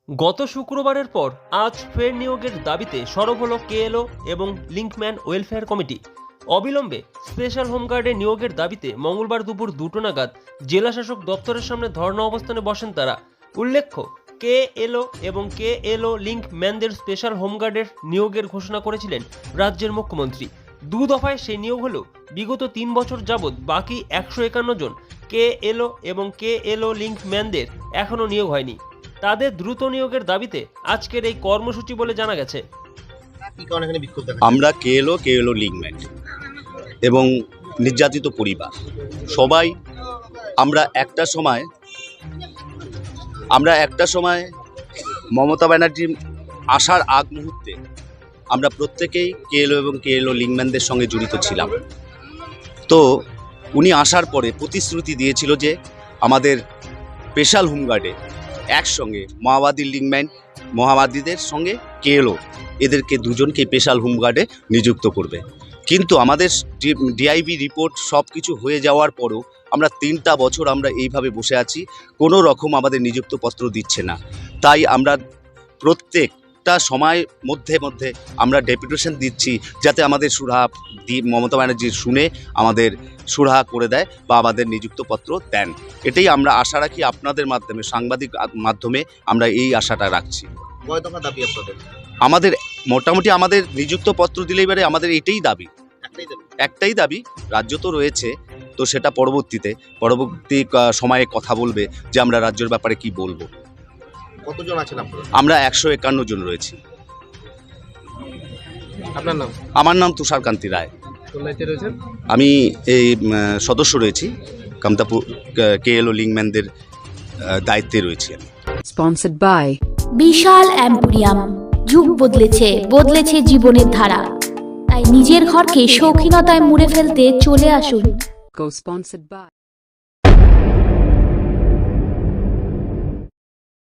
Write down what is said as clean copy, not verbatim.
গত শুক্রবারের পর আজ ফের নিয়োগের দাবিতে সরব হল কেএলও এবং লিঙ্কম্যান ওয়েলফেয়ার কমিটি। অবিলম্বে স্পেশাল হোমগার্ডে নিয়োগের দাবিতে মঙ্গলবার দুপুর 2টো নাগাদ জেলা শাসক দপ্তরের সামনে ধর্ণা অবস্থানে বসেন তারা। উল্লেখ্য, কেএলও এবং কেএলও লিঙ্কম্যানদের স্পেশাল হোমগার্ডের নিয়োগের ঘোষণা করেছিলেন রাজ্যের মুখ্যমন্ত্রী। 2 দফায় সেই নিয়োগ হলেও বিগত 3 বছর যাবৎ বাকি 151 জন কেএলও এবং কেএলও লিঙ্কম্যানদের এখনও নিয়োগ হয়নি। তাদের দ্রুত নিয়োগের দাবিতে আজকের এই কর্মসূচি বলে জানা গেছে। আমরা কেএলও লিঙ্কম্যান এবং নির্যাতিত পরিবার সবাই আমরা একটা সময় মমতা ব্যানার্জি আসার আগ মুহূর্তে আমরা প্রত্যেকেই কেএলও এবং কেএলও লিঙ্কম্যানদের সঙ্গে জড়িত ছিলাম। তো উনি আসার পরে প্রতিশ্রুতি দিয়েছিল যে আমাদের স্পেশাল হোমগার্ডে একসঙ্গে মাওবাদীদের সঙ্গে কেএলও এদেরকে দুজনকে স্পেশাল হোমগার্ডে নিযুক্ত করবে। কিন্তু আমাদের ডিআইবি রিপোর্ট সব কিছু হয়ে যাওয়ার পরও আমরা 3টা বছর আমরা এইভাবে বসে আছি, কোনো রকম আমাদের নিযুক্তপত্র দিচ্ছে না। তাই আমরা প্রত্যেকটা সময় মধ্যে আমরা ডেপুটেশন দিচ্ছি যাতে আমাদের সুরাহা মমতা ব্যানার্জি শুনে আমাদের সুরাহা করে দেয় বা আমাদের নিযুক্তপত্র দেন। এটাই আমরা আশা রাখি, আপনাদের মাধ্যমে সাংবাদিক মাধ্যমে আমরা এই আশাটা রাখছি। কয় দফা দাবি আপনাদের? আমাদের মোটামুটি আমাদের নিযুক্তপত্র দিলে এবারে আমাদের এটাই দাবি, একটাই দাবি। রাজ্য তো রয়েছে, তো সেটা পরবর্তী সময়ে কথা বলবে যে আমরা রাজ্যের ব্যাপারে কি বলবো। কতজন আছেন আপনারা? আমরা 151 জন রয়েছি। আপনার নাম? আমার নাম তুষারকান্তি রায়। কোন দায়িত্বে রয়েছেন? আমি এই সদস্য রয়েছি, কামতাপুর কেএলও লিঙ্কম্যানদের দায়িত্বে রয়েছি আমি। Sponsored by Bishal emporium. যুগ বদলেছে জীবনের ধারা। তাই নিজের ঘরকে শৌখিনতায় মুড়ে ফেলতে চলে আসুন। Co-sponsored by